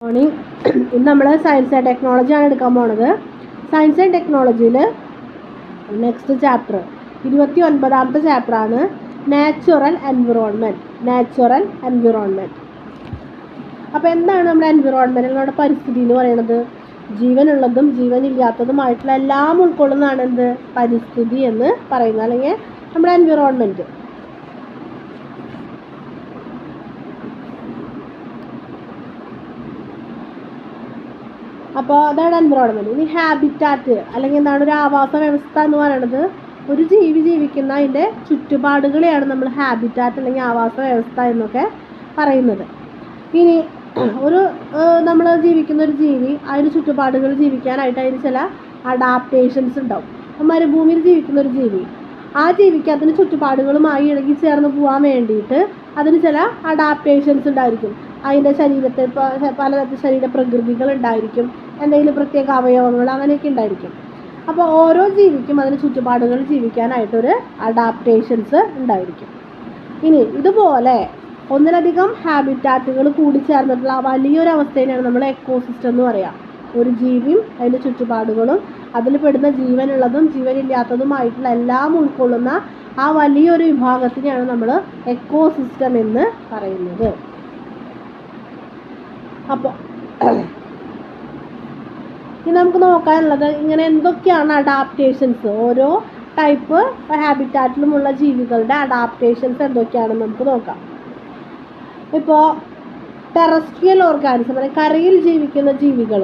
Morning. ഇന്ന് നമ്മൾ science and ടെക്നോളജിയാണ് എടുക്കാൻ പോണത്. സയൻസ് ആൻഡ് ടെക്നോളജിയിൽ നെക്സ്റ്റ് ചാപ്റ്റർ 29ാമത്തെ ചാപ്റ്ററാണ് നാച്ചുറൽ എൻവിറോൺമെൻറ്റ്. അപ്പോൾ എന്താണ് നമ്മുടെ എൻവിറോൺമെൻറ്റ്, നമ്മുടെ പരിസ്ഥിതി എന്ന് പറയുന്നത്? ജീവനുള്ളതും ജീവനില്ലാത്തതുമായിട്ടുള്ള എല്ലാം ഉൾക്കൊള്ളുന്നതാണ് എന്ത് പരിസ്ഥിതി എന്ന് പറയുന്നത്, അല്ലെങ്കിൽ നമ്മുടെ എൻവിറോൺമെൻറ്റ്. അപ്പോൾ അതാണ് എൻവിറോൺമെൻറ്റ്. ഇനി ഹാബിറ്റാറ്റ് അല്ലെങ്കിൽ എന്താണ് ഒരു ആവാസ വ്യവസ്ഥ എന്ന് പറയുന്നത്? ഒരു ജീവി ജീവിക്കുന്ന അതിൻ്റെ ചുറ്റുപാടുകളെയാണ് നമ്മൾ ഹാബിറ്റാറ്റ് അല്ലെങ്കിൽ ആവാസ വ്യവസ്ഥ എന്നൊക്കെ പറയുന്നത്. ഇനി ഒരു നമ്മൾ ജീവിക്കുന്ന ഒരു ജീവി അതിന് ചുറ്റുപാടുകൾ ജീവിക്കാനായിട്ട് അതിന് ചില അഡാപ്റ്റേഷൻസ് ഉണ്ടാവും. മരുഭൂമിയിൽ ജീവിക്കുന്ന ഒരു ജീവി, ആ ജീവിക്ക് അതിന് ചുറ്റുപാടുകളുമായി ഇണങ്ങി ചേർന്ന് പോകാൻ വേണ്ടിയിട്ട് അതിന് ചില അഡാപ്റ്റേഷൻസ് ഉണ്ടായിരിക്കും. അതിൻ്റെ ശരീരത്തെ പലതരത്തിൽ ശരീര പ്രകൃതികൾ ഉണ്ടായിരിക്കും, എന്തെങ്കിലും പ്രത്യേക അവയവങ്ങൾ അങ്ങനെയൊക്കെ ഉണ്ടായിരിക്കും. അപ്പോൾ ഓരോ ജീവിക്കും അതിന് ചുറ്റുപാടുകൾ ജീവിക്കാനായിട്ടൊരു അഡാപ്റ്റേഷൻസ് ഉണ്ടായിരിക്കും. ഇനി ഇതുപോലെ ഒന്നിലധികം ഹാബിറ്റാറ്റുകൾ കൂടിച്ചേർന്നിട്ടുള്ള വലിയൊരു അവസ്ഥയിലാണ് നമ്മൾ എക്കോസിസ്റ്റം എന്ന് പറയുക. ഒരു ജീവിയും അതിൻ്റെ ചുറ്റുപാടുകളും അതിൽ പെടുന്ന ജീവനുള്ളതും ജീവനില്ലാത്തതുമായിട്ടുള്ള എല്ലാം ഉൾക്കൊള്ളുന്ന ആ വലിയൊരു വിഭാഗത്തിനെയാണ് നമ്മൾ എക്കോസിസ്റ്റം എന്ന് പറയുന്നത്. അപ്പോൾ ഇനി നമുക്ക് നോക്കാനുള്ളത് ഇങ്ങനെ എന്തൊക്കെയാണ് അഡാപ്റ്റേഷൻസ്, ഓരോ ടൈപ്പ് ഹാബിറ്റാറ്റിലുമുള്ള ജീവികളുടെ അഡാപ്റ്റേഷൻസ് എന്തൊക്കെയാണെന്ന് നമുക്ക് നോക്കാം. ഇപ്പോൾ ടെറസ്ട്രിയൽ ഓർഗാനിസം, അല്ലെങ്കിൽ കരയിൽ ജീവിക്കുന്ന ജീവികൾ,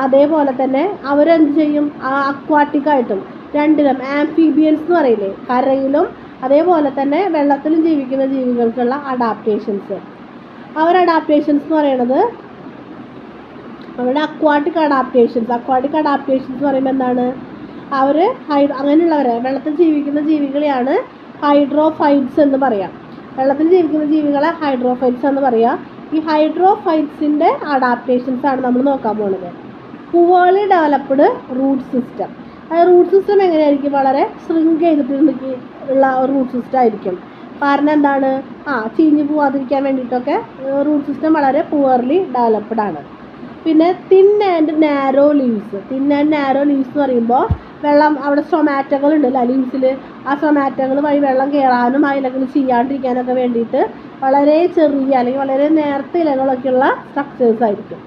അതേപോലെ തന്നെ അവരെന്ത് ചെയ്യും, അക്വാട്ടിക്കായിട്ടും രണ്ടിലും ആംഫീബിയൻസ് എന്ന് പറയില്ലേ, കരയിലും അതേപോലെ തന്നെ വെള്ളത്തിലും ജീവിക്കുന്ന ജീവികൾക്കുള്ള അഡാപ്റ്റേഷൻസ്. അഡാപ്റ്റേഷൻസ് എന്ന് പറയുന്നത് അവരുടെ അക്വാട്ടിക് അഡാപ്റ്റേഷൻസ് എന്ന് പറയുമ്പോൾ എന്താണ്, അവർ അങ്ങനെയുള്ളവരെ വെള്ളത്തിൽ ജീവിക്കുന്ന ജീവികളെയാണ് ഹൈഡ്രോഫൈറ്റ്സ് എന്ന് പറയാം. വെള്ളത്തിൽ ജീവിക്കുന്ന ജീവികളെ ഹൈഡ്രോഫൈറ്റ്സ് എന്ന് പറയാം. ഈ ഹൈഡ്രോഫൈറ്റ്സിൻ്റെ അഡാപ്റ്റേഷൻസ് ആണ് നമ്മൾ നോക്കാൻ പോകുന്നത്. Poorly developed root system. Root system എങ്ങനെയായിരിക്കും? വളരെ ശ്രിങ്ക് ചെയ്തിട്ട് ഉള്ള ഒരു റൂട്ട് സിസ്റ്റം ആയിരിക്കും. കാരണം എന്താണ്, ചീഞ്ഞു പോവാതിരിക്കാൻ വേണ്ടിയിട്ടൊക്കെ റൂട്ട് സിസ്റ്റം വളരെ പുവർലി ഡെവലപ്ഡ് ആണ്. പിന്നെ തിൻ ആൻഡ് നാരോ ലീവ്സ് എന്ന് പറയുമ്പോൾ വെള്ളം, അവിടെ സ്ട്രൊമാറ്റകൾ ഉണ്ടല്ലോ ലീവ്സിൽ, ആ സ്ട്രൊമാറ്റകൾ വഴി വെള്ളം കയറാനും ആ ഇലകൾ ചെയ്യാണ്ടിരിക്കാനൊക്കെ വേണ്ടിയിട്ട് വളരെ ചെറിയ അല്ലെങ്കിൽ വളരെ നേർത്ത ഇലകളൊക്കെയുള്ള സ്ട്രക്ചേഴ്സ് ആയിരിക്കും.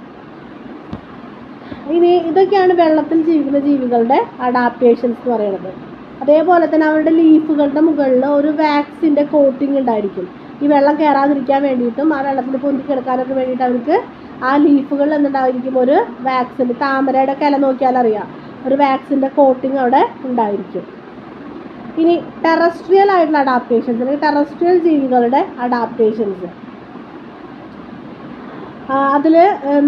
ഇനി ഇതൊക്കെയാണ് വെള്ളത്തിൽ ജീവിക്കുന്ന ജീവികളുടെ അഡാപ്റ്റേഷൻസ് എന്ന് പറയുന്നത്. അതേപോലെ തന്നെ അവരുടെ ലീഫുകളുടെ മുകളിൽ ഒരു വാക്സിൻ്റെ കോട്ടിങ് ഉണ്ടായിരിക്കും. ഈ വെള്ളം കയറാതിരിക്കാൻ വേണ്ടിയിട്ടും ആ വെള്ളത്തിൽ പൊന്തി കിടക്കാനൊക്കെ വേണ്ടിയിട്ട് അവർക്ക് ആ ലീഫുകളിൽ എന്തുണ്ടായിരിക്കും, ഒരു വാക്സിൻ്റെ, താമരയുടെ ഇല നോക്കിയാൽ അറിയാം, ഒരു വാക്സിൻ്റെ കോട്ടിങ് അവിടെ ഉണ്ടായിരിക്കും. ഇനി ടെറസ്ട്രിയൽ ആയിട്ടുള്ള അഡാപ്റ്റേഷൻസ്, അല്ലെങ്കിൽ ടെറസ്ട്രിയൽ ജീവികളുടെ അഡാപ്റ്റേഷൻസ്, അതിൽ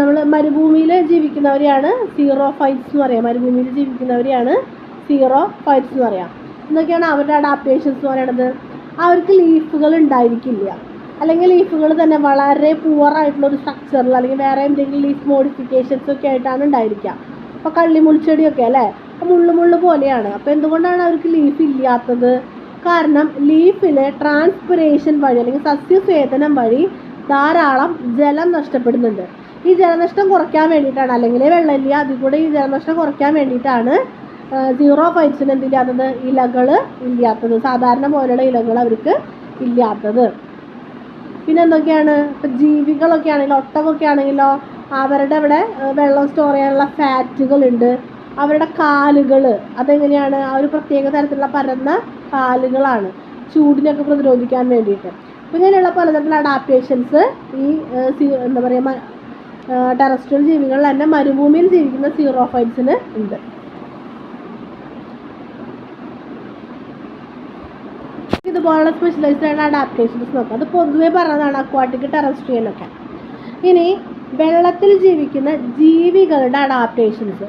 നമ്മൾ മരുഭൂമിയിൽ ജീവിക്കുന്നവരെയാണ് സീറോഫൈറ്റ്സ് എന്ന് പറയാം. മരുഭൂമിയിൽ ജീവിക്കുന്നവരെയാണ് സീറോഫൈറ്റ്സ് എന്ന് പറയാം. എന്നൊക്കെയാണ് അവരുടെ അഡാപ്റ്റേഷൻസ് എന്ന് പറയുന്നത്. അവർക്ക് ലീഫുകൾ ഉണ്ടായിരിക്കില്ല, അല്ലെങ്കിൽ ലീഫുകൾ തന്നെ വളരെ പുവറായിട്ടുള്ളൊരു സ്ട്രക്ചറിൽ, അല്ലെങ്കിൽ വേറെ എന്തെങ്കിലും ലീഫ് മോഡിഫിക്കേഷൻസ് ഒക്കെ ആയിട്ടാണ് ഉണ്ടായിരിക്കുക. അപ്പോൾ കള്ളിമുൾച്ചെടിയൊക്കെ അല്ലേ മുള്ളു പോലെയാണ്. അപ്പോൾ എന്തുകൊണ്ടാണ് അവർക്ക് ലീഫ് ഇല്ലാത്തത്? കാരണം ലീഫിൽ ട്രാൻസ്പിറേഷൻ വഴി അല്ലെങ്കിൽ സസ്യസ്വേദനം വഴി ധാരാളം ജലം നഷ്ടപ്പെടുന്നുണ്ട്. ഈ ജലനഷ്ടം കുറയ്ക്കാൻ വേണ്ടിയിട്ടാണ്, അല്ലെങ്കിൽ വെള്ളമില്ല, അതിൽ കൂടെ ഈ ജലനഷ്ടം കുറയ്ക്കാൻ വേണ്ടിയിട്ടാണ് സീറോഫൈറ്റ്സിന് എന്തില്ലാത്തത്, ഇലകൾ ഇല്ലാത്തത്, സാധാരണ പോലെയുള്ള ഇലകൾ അവർക്ക് ഇല്ലാത്തത്. പിന്നെ എന്തൊക്കെയാണ്, ഇപ്പം ജീവികളൊക്കെ ആണെങ്കിലോ, ഒട്ടകമൊക്കെ ആണെങ്കിലോ അവരുടെ ഇവിടെ വെള്ളം സ്റ്റോർ ചെയ്യാനുള്ള ഫാറ്റുകളുണ്ട്. അവരുടെ കാലുകൾ അതെങ്ങനെയാണ്, ആ ഒരു പ്രത്യേക തരത്തിലുള്ള പരന്ന കാലുകളാണ് ചൂടിനൊക്കെ പ്രതിരോധിക്കാൻ വേണ്ടിയിട്ട്. അപ്പോൾ ഇങ്ങനെയുള്ള പലതരത്തിലുള്ള അഡാപ്റ്റേഷൻസ് ഈ എന്താ പറയുക ടെറസ്ട്രിയൽ ജീവികളിൽ തന്നെ മരുഭൂമിയിൽ ജീവിക്കുന്ന സീറോഫൈറ്റ്സിന് ഉണ്ട്. ഇതുപോലുള്ള സ്പെഷ്യലൈസ്ഡ് ആയിട്ടുള്ള അഡാപ്റ്റേഷൻസ് നോക്കാം. അത് പൊതുവേ പറഞ്ഞതാണ് അക്വാട്ടിക്, ടെറസ്ട്രിയലൊക്കെ. ഇനി വെള്ളത്തിൽ ജീവിക്കുന്ന ജീവികളുടെ അഡാപ്റ്റേഷൻസ്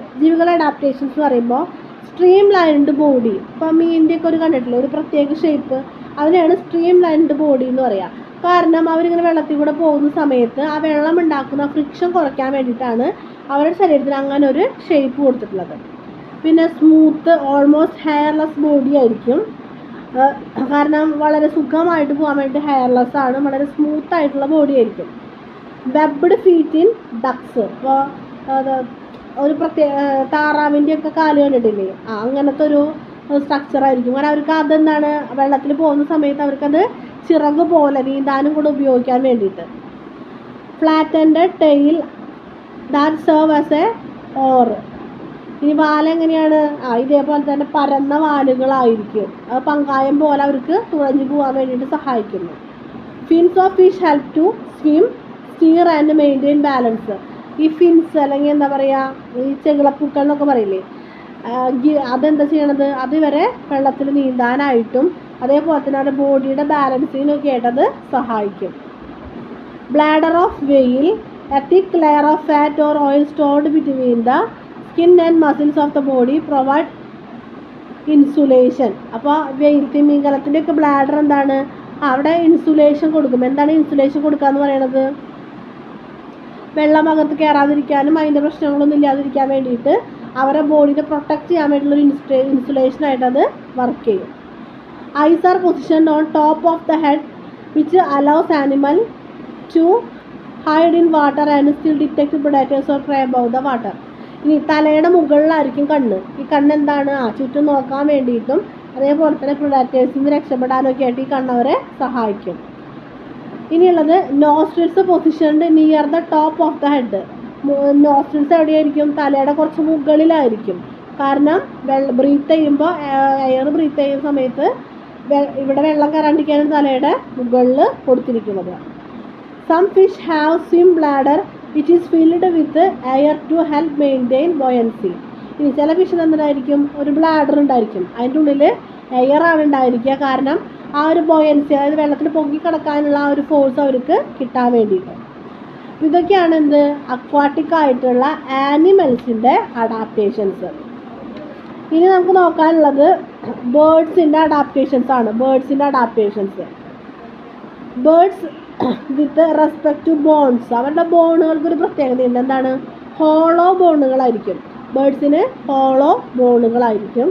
എന്ന് പറയുമ്പോൾ സ്ട്രീം ലൈൻഡ് ബോഡി, ഇപ്പോൾ മീനിൻ്റെയൊക്കെ ഒരു കണ്ടിട്ടില്ലേ ഒരു പ്രത്യേക ഷേപ്പ്, അതിനെയാണ് സ്ട്രീം ലൈൻഡ് ബോഡി എന്ന് പറയുക. കാരണം അവരിങ്ങനെ വെള്ളത്തിൽ കൂടെ പോകുന്ന സമയത്ത് ആ വെള്ളം ഉണ്ടാക്കുന്ന ഫ്രിക്ഷൻ കുറയ്ക്കാൻ വേണ്ടിയിട്ടാണ് അവരുടെ ശരീരത്തിൽ അങ്ങനെ ഒരു ഷേപ്പ് കൊടുത്തിട്ടുള്ളത്. പിന്നെ സ്മൂത്ത്, ഓൾമോസ്റ്റ് ഹെയർലെസ് ബോഡി ആയിരിക്കും. കാരണം വളരെ സുഖമായിട്ട് പോകാൻ വേണ്ടി ഹെയർലെസ് ആണ്, വളരെ സ്മൂത്ത് ആയിട്ടുള്ള ബോഡി ആയിരിക്കും. Webbed feet in ducts. ഇപ്പോൾ ഒരു താറാവിൻ്റെയൊക്കെ കാല് കണ്ടിട്ടില്ലേ, അങ്ങനത്തെ ഒരു സ്ട്രക്ചർ ആയിരിക്കും. കാരണം അവർക്ക് അതെന്താണ്, വെള്ളത്തിൽ പോകുന്ന സമയത്ത് അവർക്കത് ചിറക് പോലെ നീന്താനും കൂടെ ഉപയോഗിക്കാൻ വേണ്ടിയിട്ട്. Flattened tail that serve as a oar. ഇനി വാലെങ്ങനെയാണ്, ഇതേപോലെ തന്നെ പരന്ന വാലുകളായിരിക്കും. അത് പങ്കായം പോലെ അവർക്ക് തുഴഞ്ഞു പോകാൻ വേണ്ടിയിട്ട് സഹായിക്കുന്നു. Fins of fish help to swim, steer and maintain balance. ഈ ഫിൻസ് അല്ലെങ്കിൽ എന്താ പറയുക, ഈ ചെകിളപ്പൂക്കൾ എന്നൊക്കെ പറയില്ലേ, അതെന്താ ചെയ്യണത്, അതിവരെ വെള്ളത്തിൽ നീന്താനായിട്ടും അതേപോലെ തന്നെ അവരുടെ ബോഡിയുടെ ബാലൻസിനൊക്കെ ആയിട്ടത് സഹായിക്കും. ബ്ലാഡർ ഓഫ് വെയിൽ, A thick layer of fat or oil stored between the skin and muscles of the body provide insulation. അപ്പോൾ വെയിൽ തിമിംഗലത്തിൻ്റെ ഒക്കെ ബ്ലാഡർ എന്താണ്, അവിടെ ഇൻസുലേഷൻ കൊടുക്കും. എന്താണ് ഇൻസുലേഷൻ കൊടുക്കുക എന്ന് പറയണത്, വെള്ളം അകത്ത് കയറാതിരിക്കാനും അതിൻ്റെ പ്രശ്നങ്ങളൊന്നും ഇല്ലാതിരിക്കാൻ വേണ്ടിയിട്ട് അവരെ ബോഡിനെ പ്രൊട്ടക്റ്റ് ചെയ്യാൻ വേണ്ടിയിട്ടുള്ളൊരു ഇൻസുലേഷനായിട്ട് അത് വർക്ക് ചെയ്യും. Eyes are positioned on top of the head which allows animal to hide in water and still detect predators or prey above the water. ഇനി തലയുടെ മുകളിലായിരിക്കും കണ്ണ്. ഈ കണ്ണെന്താണ്, ചുറ്റും നോക്കാൻ വേണ്ടിയിട്ടും അതേപോലെ തന്നെ പ്രെഡേറ്റേഴ്സിൽ നിന്ന് രക്ഷപ്പെടാനൊക്കെ ആയിട്ട് ഈ കണ്ണവരെ സഹായിക്കും. ഇനിയുള്ളത് nostrils positioned near the top of the head. Nostrils എവിടെയായിരിക്കും, തലയുടെ കുറച്ച് മുകളിലായിരിക്കും. കാരണം ബ്രീത്ത് ചെയ്യുമ്പോൾ എയർ ബ്രീത്ത് ചെയ്യുന്ന സമയത്ത് ഇവിടെ വെള്ളം കയറാണ്ടിരിക്കാനാണ് തലയുടെ മുകളിൽ കൊടുത്തിരിക്കുന്നത്. Some fish have swim bladder which is filled with air to help maintain buoyancy. ഇനി ചില ഫിഷിന് എന്തായിരിക്കും, ഒരു ബ്ലാഡർ ഉണ്ടായിരിക്കും, അതിൻ്റെ ഉള്ളിൽ എയറാണ് ഉണ്ടായിരിക്കുക. കാരണം ആ ഒരു ബോയൻസി, അതായത് വെള്ളത്തിൽ പൊങ്ങി കിടക്കാനുള്ള ആ ഒരു ഫോഴ്സ് അവർക്ക് കിട്ടാൻ വേണ്ടിയിട്ട്. ഇതൊക്കെയാണ് എന്ത്, അക്വാട്ടിക് ആയിട്ടുള്ള ആനിമൽസിൻ്റെ അഡാപ്റ്റേഷൻസ്. ഇനി നമുക്ക് നോക്കാനുള്ളത് ബേർഡ്സിൻ്റെ അഡാപ്റ്റേഷൻസ് ആണ്. Birds with respect to bones, അവരുടെ ബോണുകൾക്കൊരു പ്രത്യേകതയുണ്ട്. എന്താണ്, ഹോളോ ബോണുകളായിരിക്കും. ബേർഡ്സിന് ഹോളോ ബോണുകളായിരിക്കും.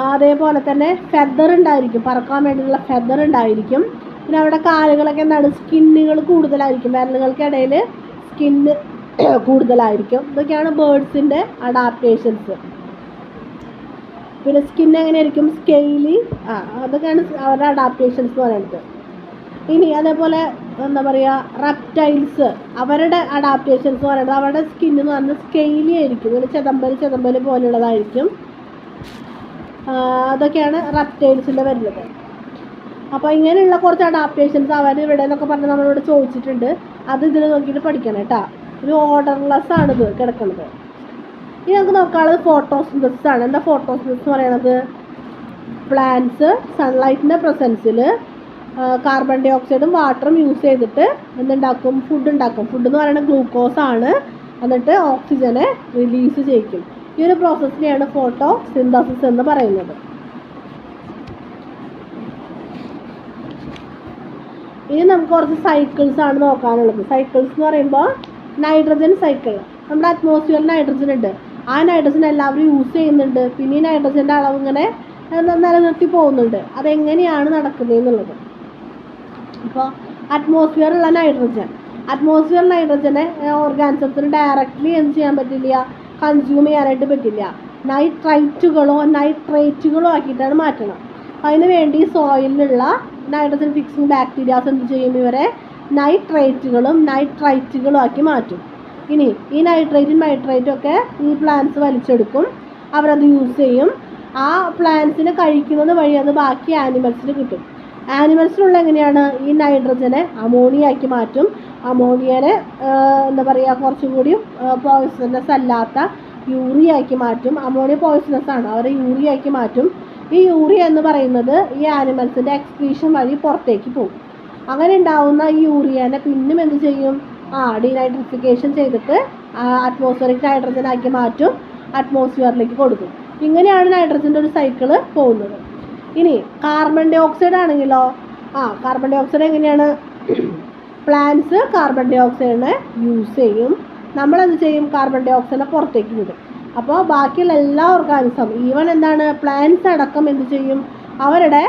അതേപോലെ തന്നെ ഫെദർ ഉണ്ടായിരിക്കും, പറക്കാൻ വേണ്ടിയിട്ടുള്ള ഫെദർ ഉണ്ടായിരിക്കും. പിന്നെ അവരുടെ കാലുകളൊക്കെ എന്താണ്, സ്കിന്നുകൾ കൂടുതലായിരിക്കും, വിരലുകൾക്കിടയിൽ സ്കിന്ന് കൂടുതലായിരിക്കും. ഇതൊക്കെയാണ് ബേർഡ്സിൻ്റെ അഡാപ്റ്റേഷൻസ്. പിന്നെ സ്കിൻ എങ്ങനെയായിരിക്കും, സ്കെയിലി, അതൊക്കെയാണ് അവരുടെ അഡാപ്റ്റേഷൻസ് എന്ന് പറയുന്നത്. ഇനി അതേപോലെ എന്താ പറയുക, റെപ്റ്റൈൽസ്, അവരുടെ അഡാപ്റ്റേഷൻസ് എന്ന് പറയുന്നത് അവരുടെ സ്കിന്ന് എന്ന് പറഞ്ഞാൽ സ്കെയിലി ആയിരിക്കും, ഇങ്ങനെ ചെതമ്പൽ പോലുള്ളതായിരിക്കും. അതൊക്കെയാണ് റെപ്റ്റൈൽസിൻ്റെ വരുന്നത്. അപ്പോൾ ഇങ്ങനെയുള്ള കുറച്ച് അഡാപ്റ്റേഷൻസ് അവർ ഇവിടെ എന്നൊക്കെ പറഞ്ഞ് നമ്മളിവിടെ ചോദിച്ചിട്ടുണ്ട്. അത് ഇതിൽ നോക്കിയിട്ട് പഠിക്കണം കേട്ടോ. ഒരു ഓർഡർലെസ് ആണ് ഇത് കിടക്കുന്നത്. ഇനി നമുക്ക് നോക്കാനുള്ളത് ഫോട്ടോസിന്തസിസ് ആണ്. എന്താ ഫോട്ടോസിന്തസിസ് എന്ന് പറയുന്നത്, പ്ലാന്റ്സ് സൺലൈറ്റിൻ്റെ പ്രസൻസിൽ കാർബൺ ഡൈ ഓക്സൈഡും വാട്ടറും യൂസ് ചെയ്തിട്ട് എന്തുണ്ടാക്കും, ഫുഡ് ഉണ്ടാക്കും. ഫുഡ് എന്ന് പറയുന്നത് ഗ്ലൂക്കോസ് ആണ്. എന്നിട്ട് ഓക്സിജനെ റിലീസ് ചെയ്യിക്കും. ഈ ഒരു പ്രോസസ്സിനെയാണ് ഫോട്ടോസിന്തസിസ് എന്ന് പറയുന്നത്. ഇനി നമുക്ക് കുറച്ച് സൈക്കിൾസ് ആണ് നോക്കാനുള്ളത്. സൈക്കിൾസ് എന്ന് പറയുമ്പോൾ നൈട്രജൻ സൈക്കിൾ. നമ്മുടെ അറ്റ്മോസ്ഫിയറിൽ നൈട്രജൻ ഉണ്ട്. ആ നൈട്രജൻ എല്ലാവരും യൂസ് ചെയ്യുന്നുണ്ട്. പിന്നെ ഈ നൈട്രജൻ്റെ അളവ് ഇങ്ങനെ നിലനിർത്തി പോകുന്നുണ്ട്. അതെങ്ങനെയാണ് നടക്കുന്നതെന്നുള്ളത്. ഇപ്പോൾ അറ്റ്മോസ്ഫിയറിലുള്ള നൈട്രജനെ ഓർഗാനിസത്തിന് ഡയറക്റ്റ്ലി എന്ത് ചെയ്യാൻ പറ്റില്ല, കൺസ്യൂം ചെയ്യാനായിട്ട് പറ്റില്ല. നൈട്രൈറ്റുകളോ നൈട്രേറ്റുകളോ ആക്കിയിട്ടാണ് മാറ്റണം. അതിന് വേണ്ടി സോയിലിലുള്ള നൈട്രജൻ ഫിക്സിങ് ബാക്ടീരിയാസ് എന്ത് ചെയ്യും, ഇവരെ നൈട്രൈറ്റുകളും ആക്കി മാറ്റും. ഇനി ഈ നൈട്രൈറ്റും ഒക്കെ ഈ പ്ലാന്റ്സ് വലിച്ചെടുക്കും. അവരത് യൂസ് ചെയ്യും. ആ പ്ലാന്റ്സിനെ കഴിക്കുന്നത് വഴി അത് ബാക്കി ആനിമൽസിന് കിട്ടും. ആനിമൽസിനുള്ള എങ്ങനെയാണ്, ഈ നൈട്രജനെ അമോണിയാക്കി മാറ്റും. അമോണിയനെ എന്താ പറയുക, കുറച്ചും കൂടി പോയിസണസ് അല്ലാത്ത യൂറിയാക്കി മാറ്റും. അമോണിയ പോയിസണസ് ആണ്, അവരെ യൂറിയാക്കി മാറ്റും. ഈ യൂറിയ എന്ന് പറയുന്നത് ഈ ആനിമൽസിൻ്റെ എക്സ്ക്രീഷൻ വഴി പുറത്തേക്ക് പോകും. അങ്ങനെ ഉണ്ടാവുന്ന ഈ യൂറിയനെ പിന്നും എന്ത് ചെയ്യും, ഡീനൈട്രിഫിക്കേഷൻ ചെയ്തിട്ട് അറ്റ്മോസ്ഫിയറിക് നൈട്രജൻ ആക്കി മാറ്റും, അറ്റ്മോസ്ഫിയറിലേക്ക് കൊടുക്കും. ഇങ്ങനെയാണ് നൈട്രജൻ്റെ ഒരു സൈക്കിള് പോകുന്നത്. ഇനി കാർബൺ ഡൈ ഓക്സൈഡ് ആണെങ്കിലോ, കാർബൺ ഡൈ ഓക്സൈഡ് എങ്ങനെയാണ്, പ്ലാന്റ്സ് കാർബൺ ഡൈ ഓക്സൈഡിനെ യൂസ് ചെയ്യും. നമ്മളെന്ത് ചെയ്യും, കാർബൺ ഡൈ ഓക്സൈഡിനെ പുറത്തേക്ക് വിടും. അപ്പോൾ ബാക്കിയുള്ള എല്ലാ ഓർഗാനിസം, ഈവൻ എന്താണ് പ്ലാന്റ്സ് അടക്കം എന്ത് ചെയ്യും, അവരുടെ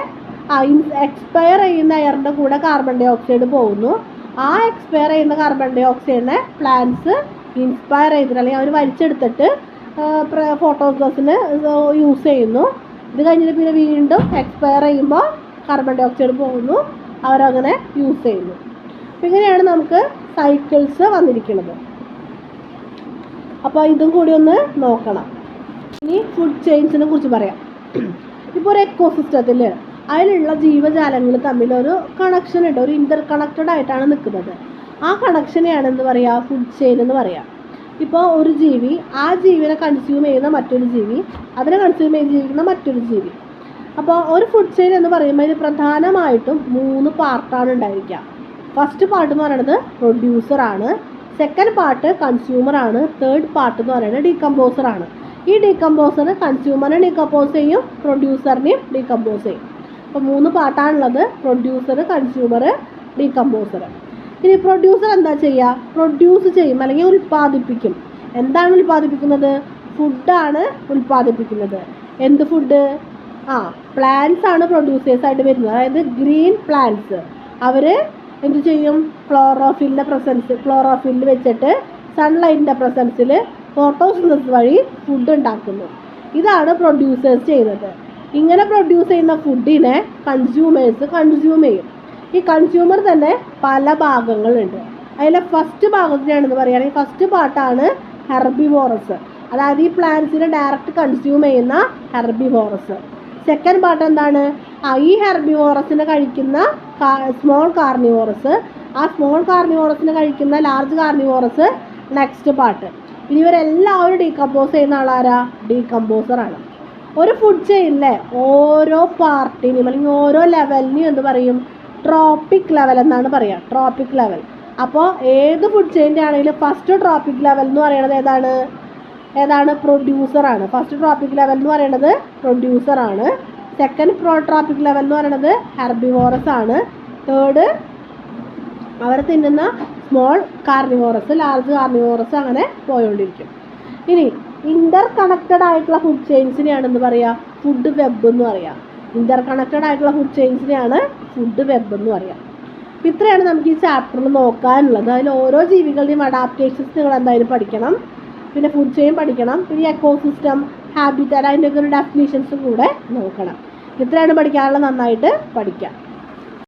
എക്സ്പയർ ചെയ്യുന്ന എയറിൻ്റെ കൂടെ കാർബൺ ഡൈ ഓക്സൈഡ് പോകുന്നു. ആ എക്സ്പയർ ചെയ്യുന്ന കാർബൺ ഡൈ ഓക്സൈഡിനെ പ്ലാന്റ്സ് ഇൻസ്പയർ ചെയ്തിട്ട് അല്ലെങ്കിൽ അവർ വലിച്ചെടുത്തിട്ട് ഫോട്ടോസിന് യൂസ് ചെയ്യുന്നു. ഇത് കഴിഞ്ഞിട്ട് പിന്നെ വീണ്ടും എക്സ്പയർ ചെയ്യുമ്പോൾ കാർബൺ ഡൈ ഓക്സൈഡ് പോകുന്നു, അവരങ്ങനെ യൂസ് ചെയ്യുന്നു. അപ്പം ഇങ്ങനെയാണ് നമുക്ക് സൈക്കിൾസ് വന്നിരിക്കുന്നത്. അപ്പോൾ ഇതും കൂടി ഒന്ന് നോക്കണം. ഇനി ഫുഡ് ചെയിൻസിനെ കുറിച്ച് പറയാം. ഇപ്പോൾ ഒരു എക്കോസിസ്റ്റത്തിൽ അതിലുള്ള ജീവജാലങ്ങൾ തമ്മിലൊരു കണക്ഷൻ ഉണ്ട്, ഒരു ഇൻ്റർ കണക്റ്റഡ് ആയിട്ടാണ് നിൽക്കുന്നത്. ആ കണക്ഷനെയാണ് എന്ത് പറയുക, ഫുഡ് ചെയിൻ എന്ന് പറയാം. ഇപ്പോൾ ഒരു ജീവി ആ ജീവിനെ കൺസ്യൂം ചെയ്യുന്ന മറ്റൊരു ജീവി, അതിനെ കൺസ്യൂം ചെയ്ത് ജീവിക്കുന്ന മറ്റൊരു ജീവി. അപ്പോൾ ഒരു ഫുഡ് ചെയിൻ എന്ന് പറയുമ്പോൾ ഇത് പ്രധാനമായിട്ടും 3 പാർട്ടാണ് ഉണ്ടായിരിക്കുക. ഫസ്റ്റ് പാർട്ട് എന്ന് പറയുന്നത് പ്രൊഡ്യൂസറാണ്, സെക്കൻഡ് പാർട്ട് കൺസ്യൂമറാണ്, തേർഡ് പാർട്ട് എന്ന് പറയുന്നത് ഡീകമ്പോസറാണ്. ഈ ഡീകമ്പോസർ കൺസ്യൂമറിനെ ഡീകമ്പോസ് ചെയ്യും, പ്രൊഡ്യൂസറിനെയും ഡീകമ്പോസ് ചെയ്യും. അപ്പോൾ 3 പാർട്ടാണുള്ളത്: പ്രൊഡ്യൂസർ, കൺസ്യൂമർ, ഡീകമ്പോസർ. ഇനി പ്രൊഡ്യൂസർ എന്താ ചെയ്യുക, പ്രൊഡ്യൂസ് ചെയ്യും അല്ലെങ്കിൽ ഉൽപ്പാദിപ്പിക്കും. എന്താണ് ഉൽപ്പാദിപ്പിക്കുന്നത്, ഫുഡാണ് ഉൽപ്പാദിപ്പിക്കുന്നത്. എന്ത് ഫുഡ്? പ്ലാന്റ്സ് ആണ് പ്രൊഡ്യൂസേഴ്സ് ആയിട്ട് വരുന്നത്. അതായത് ഗ്രീൻ പ്ലാന്റ്സ് അവർ എന്ത് ചെയ്യും, ക്ലോറോഫില്ല് വെച്ചിട്ട് സൺലൈറ്റിൻ്റെ പ്രസൻസിൽ ഫോട്ടോസിന്തസിസ് വഴി ഫുഡ് ഉണ്ടാക്കുന്നു. ഇതാണ് പ്രൊഡ്യൂസേഴ്സ് ചെയ്യുന്നത്. ഇങ്ങനെ പ്രൊഡ്യൂസ് ചെയ്യുന്ന ഫുഡിനെ കൺസ്യൂമേഴ്സ് കൺസ്യൂം ചെയ്യും. ഈ കൺസ്യൂമർ തന്നെ പല ഭാഗങ്ങളുണ്ട്. അതിലെ ഫസ്റ്റ് ഭാഗത്തിനാണെന്ന് പറയുകയാണെങ്കിൽ ഫസ്റ്റ് പാർട്ടാണ് ഹെർബിവോറസ്, അതായത് ഈ പ്ലാന്റ്സിനെ ഡയറക്റ്റ് കൺസ്യൂം ചെയ്യുന്ന ഹെർബിവോറസ്. സെക്കൻഡ് പാർട്ട് എന്താണ്, ഈ ഹെർബിവോറസിനെ കഴിക്കുന്ന സ്മോൾ കാർണിവോറസ്, ആ സ്മോൾ കാർണിവോറസിനെ കഴിക്കുന്ന ലാർജ് കാർണിവോറസ് നെക്സ്റ്റ് പാർട്ട്. ഇനി ഇവരെല്ലാവരും ഡീകമ്പോസ് ചെയ്യുന്ന ആളാരാ, ഡീകമ്പോസറാണ്. ഒരു ഫുഡ് ചെയിനിലെ ഓരോ പാർട്ടിനും അല്ലെങ്കിൽ ഓരോ ലെവലിനും എന്ത് പറയും, ട്രോപ്പിക് ലെവൽ എന്നാണ് പറയുക, ട്രോപ്പിക് ലെവൽ. അപ്പോൾ ഏത് ഫുഡ് ചെയിൻ്റെ ആണെങ്കിലും ഫസ്റ്റ് ട്രോപ്പിക് ലെവൽ എന്ന് പറയുന്നത് ഏതാണ് പ്രൊഡ്യൂസറാണ്. ഫസ്റ്റ് ട്രോപ്പിക് ലെവൽ എന്ന് പറയുന്നത് പ്രൊഡ്യൂസറാണ്. സെക്കൻഡ് ട്രോപ്പിക് ലെവൽ എന്ന് പറയുന്നത് ഹെർബിവോറസ് ആണ്. തേർഡ് അവർ തിന്നുന്ന സ്മോൾ കാർണിവോറസ്, ലാർജ് കാർണിവോറസ്, അങ്ങനെ പോയോണ്ടിരിക്കും. ഇനി ഇൻ്റർ കണക്റ്റഡ് ആയിട്ടുള്ള ഫുഡ് ചെയിൻസിനെയാണെന്ന് പറയുക ഫുഡ് വെബ് എന്ന് പറയുക. ഇൻ്റർ കണക്റ്റഡ് ആയിട്ടുള്ള ഫുഡ് ചെയിൻസിനെയാണ് ഫുഡ് വെബ് എന്ന് പറയുക. അപ്പോൾ ഇത്രയാണ് നമുക്ക് ഈ ചാപ്റ്ററിൽ നോക്കാനുള്ളത്. അതിൽ ഓരോ ജീവികളുടെയും അഡാപ്റ്റേഷൻസ് നിങ്ങൾ എന്തായാലും പഠിക്കണം. പിന്നെ ഫുഡ് ചെയിൻ പഠിക്കണം. പിന്നെ എക്കോസിസ്റ്റം, ഹാബിറ്റാറ്റ്, അതിൻ്റെയൊക്കെ ഒരു ഡെഫിനിഷൻസും കൂടെ നോക്കണം. ഇത്രയാണ് പഠിക്കാനുള്ളത്. നന്നായിട്ട് പഠിക്കാം.